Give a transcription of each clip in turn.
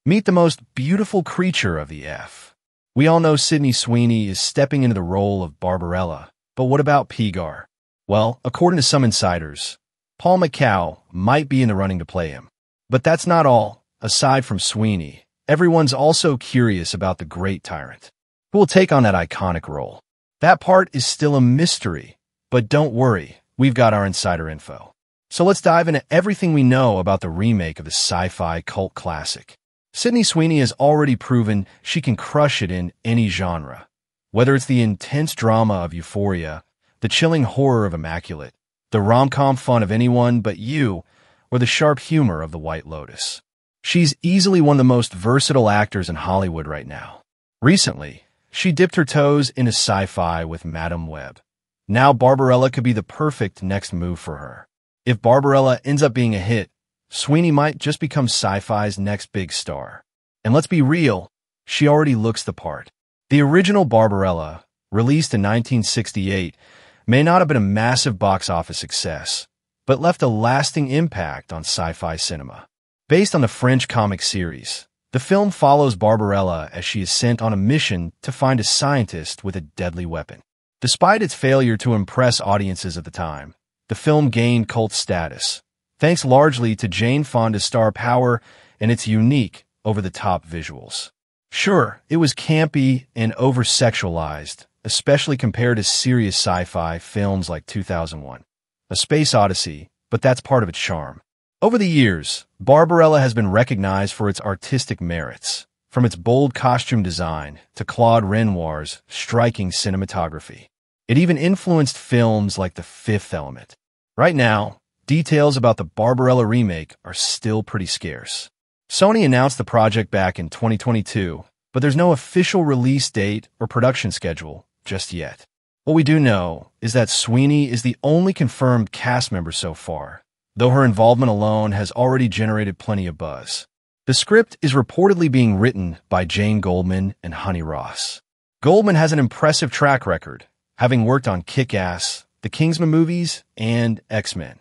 Meet the most beautiful creature of the F. We all know Sydney Sweeney is stepping into the role of Barbarella, but what about Pigar? Well, according to some insiders, Paul Macau might be in the running to play him. But that's not all. Aside from Sweeney, everyone's also curious about the great tyrant, who will take on that iconic role. That part is still a mystery, but don't worry, we've got our insider info. So let's dive into everything we know about the remake of the sci-fi cult classic. Sydney Sweeney has already proven she can crush it in any genre. Whether it's the intense drama of Euphoria, the chilling horror of Immaculate, the rom-com fun of Anyone But You, or the sharp humor of The White Lotus. She's easily one of the most versatile actors in Hollywood right now. Recently, she dipped her toes into sci-fi with Madame Web. Now Barbarella could be the perfect next move for her. If Barbarella ends up being a hit, Sweeney might just become sci-fi's next big star. And let's be real, she already looks the part. The original Barbarella, released in 1968, may not have been a massive box office success, but left a lasting impact on sci-fi cinema. Based on the French comic series, the film follows Barbarella as she is sent on a mission to find a scientist with a deadly weapon. Despite its failure to impress audiences at the time, the film gained cult status, thanks largely to Jane Fonda's star power and its unique, over-the-top visuals. Sure, it was campy and over-sexualized, especially compared to serious sci-fi films like 2001, A Space Odyssey, but that's part of its charm. Over the years, Barbarella has been recognized for its artistic merits, from its bold costume design to Claude Renoir's striking cinematography. It even influenced films like The Fifth Element. Right now, details about the Barbarella remake are still pretty scarce. Sony announced the project back in 2022, but there's no official release date or production schedule just yet. What we do know is that Sweeney is the only confirmed cast member so far, though her involvement alone has already generated plenty of buzz. The script is reportedly being written by Jane Goldman and Honey Ross. Goldman has an impressive track record, having worked on Kick-Ass, the Kingsman movies, and X-Men: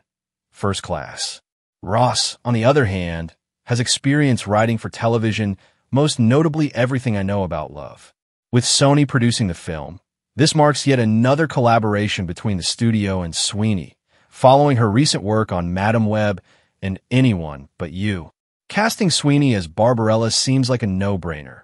First Class. Ross, on the other hand, has experience writing for television, most notably Everything I Know About Love. With Sony producing the film, this marks yet another collaboration between the studio and Sweeney, following her recent work on Madame Web and Anyone But You. Casting Sweeney as Barbarella seems like a no-brainer.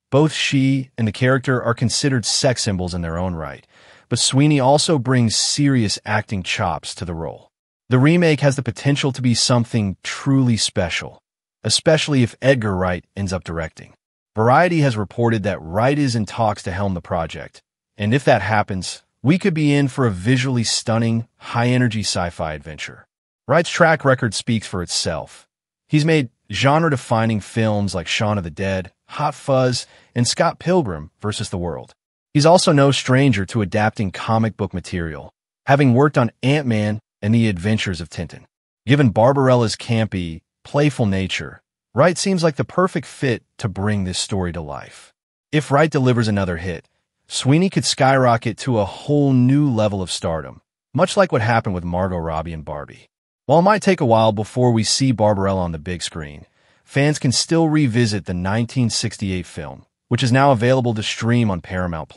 Both she and the character are considered sex symbols in their own right, but Sweeney also brings serious acting chops to the role. The remake has the potential to be something truly special, especially if Edgar Wright ends up directing. Variety has reported that Wright is in talks to helm the project, and if that happens, we could be in for a visually stunning, high-energy sci-fi adventure. Wright's track record speaks for itself. He's made genre-defining films like Shaun of the Dead, Hot Fuzz, and Scott Pilgrim vs. the World. He's also no stranger to adapting comic book material, having worked on Ant-Man and The Adventures of Tintin. Given Barbarella's campy, playful nature, Wright seems like the perfect fit to bring this story to life. If Wright delivers another hit, Sweeney could skyrocket to a whole new level of stardom, much like what happened with Margot Robbie and Barbie. While it might take a while before we see Barbarella on the big screen, fans can still revisit the 1968 film, which is now available to stream on Paramount+.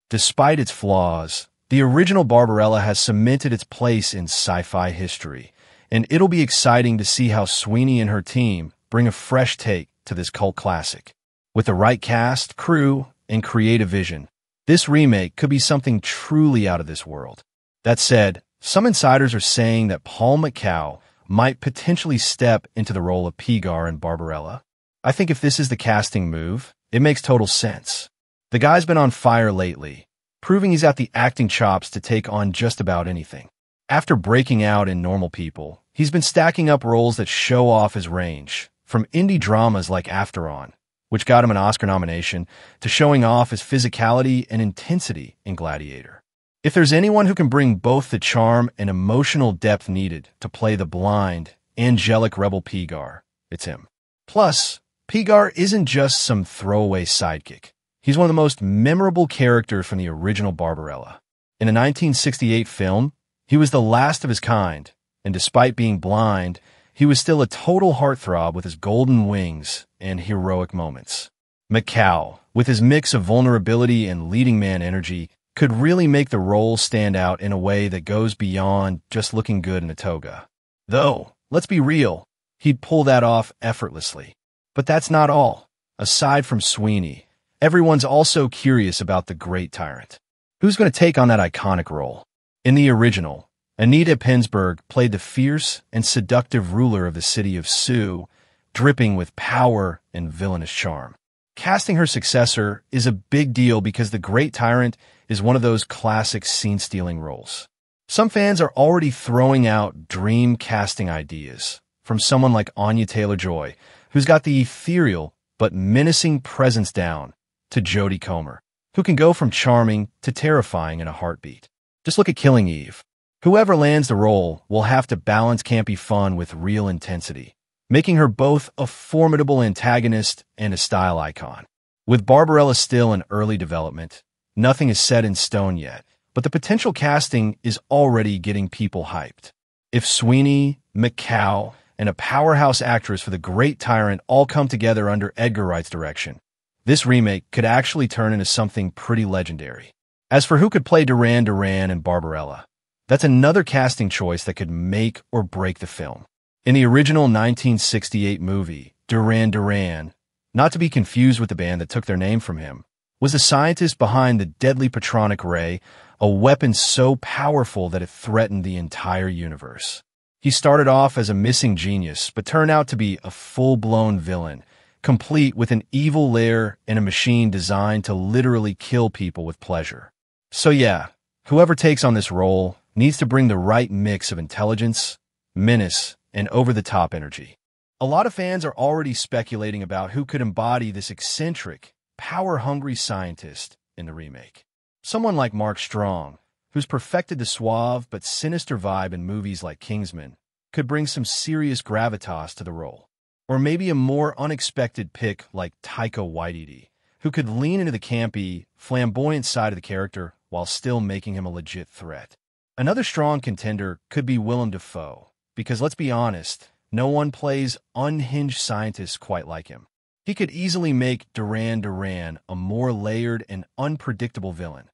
Despite its flaws, the original Barbarella has cemented its place in sci-fi history, and it'll be exciting to see how Sweeney and her team bring a fresh take to this cult classic. With the right cast, crew, and creative vision, this remake could be something truly out of this world. That said, some insiders are saying that Paul Macau might potentially step into the role of Pigar in Barbarella. I think if this is the casting move, it makes total sense. The guy's been on fire lately, proving he's got the acting chops to take on just about anything. After breaking out in Normal People, he's been stacking up roles that show off his range, from indie dramas like After On, which got him an Oscar nomination, to showing off his physicality and intensity in Gladiator. If there's anyone who can bring both the charm and emotional depth needed to play the blind, angelic rebel Pigar, it's him. Plus, Pigar isn't just some throwaway sidekick. He's one of the most memorable characters from the original Barbarella. In the 1968 film, he was the last of his kind, and despite being blind, he was still a total heartthrob with his golden wings and heroic moments. Macau, with his mix of vulnerability and leading man energy, could really make the role stand out in a way that goes beyond just looking good in a toga. Though, let's be real, he'd pull that off effortlessly. But that's not all. Aside from Sweeney, everyone's also curious about the great tyrant. Who's going to take on that iconic role? In the original, Anita Pallenberg played the fierce and seductive ruler of the city of Sioux, dripping with power and villainous charm. Casting her successor is a big deal because the great tyrant is one of those classic scene-stealing roles. Some fans are already throwing out dream casting ideas from someone like Anya Taylor-Joy, who's got the ethereal but menacing presence down, to Jodie Comer, who can go from charming to terrifying in a heartbeat. Just look at Killing Eve. Whoever lands the role will have to balance campy fun with real intensity, making her both a formidable antagonist and a style icon. With Barbarella still in early development, nothing is set in stone yet, but the potential casting is already getting people hyped. If Sweeney, Macau, and a powerhouse actress for the great tyrant all come together under Edgar Wright's direction, this remake could actually turn into something pretty legendary. As for who could play Durand Durand and Barbarella, that's another casting choice that could make or break the film. In the original 1968 movie, Durand Durand, not to be confused with the band that took their name from him, was the scientist behind the deadly Patronic Ray, a weapon so powerful that it threatened the entire universe. He started off as a missing genius, but turned out to be a full-blown villain, complete with an evil lair and a machine designed to literally kill people with pleasure. So yeah, whoever takes on this role needs to bring the right mix of intelligence, menace, and over-the-top energy. A lot of fans are already speculating about who could embody this eccentric, power-hungry scientist in the remake. Someone like Mark Strong, who's perfected the suave but sinister vibe in movies like Kingsman, could bring some serious gravitas to the role. Or maybe a more unexpected pick like Taika Waititi, who could lean into the campy, flamboyant side of the character while still making him a legit threat. Another strong contender could be Willem Dafoe, because let's be honest, no one plays unhinged scientists quite like him. He could easily make Durand Durand a more layered and unpredictable villain,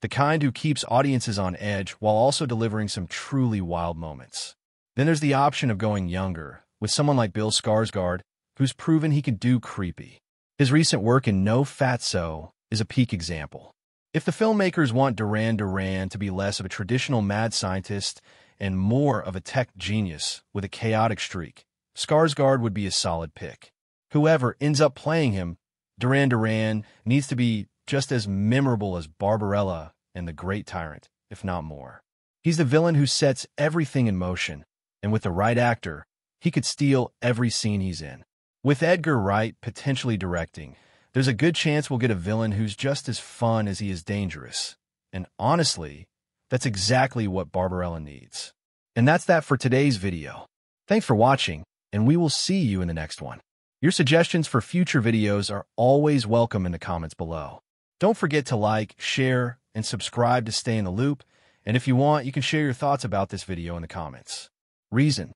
the kind who keeps audiences on edge while also delivering some truly wild moments. Then there's the option of going younger, with someone like Bill Skarsgård, who's proven he can do creepy. His recent work in No Fatso is a peak example. If the filmmakers want Durand Durand to be less of a traditional mad scientist and more of a tech genius with a chaotic streak, Skarsgård would be a solid pick. Whoever ends up playing him, Durand Durand needs to be just as memorable as Barbarella and the Great Tyrant, if not more. He's the villain who sets everything in motion, and with the right actor, he could steal every scene he's in. With Edgar Wright potentially directing, there's a good chance we'll get a villain who's just as fun as he is dangerous. And honestly, that's exactly what Barbarella needs. And that's that for today's video. Thanks for watching, and we will see you in the next one. Your suggestions for future videos are always welcome in the comments below. Don't forget to like, share, and subscribe to stay in the loop. And if you want, you can share your thoughts about this video in the comments. Reason.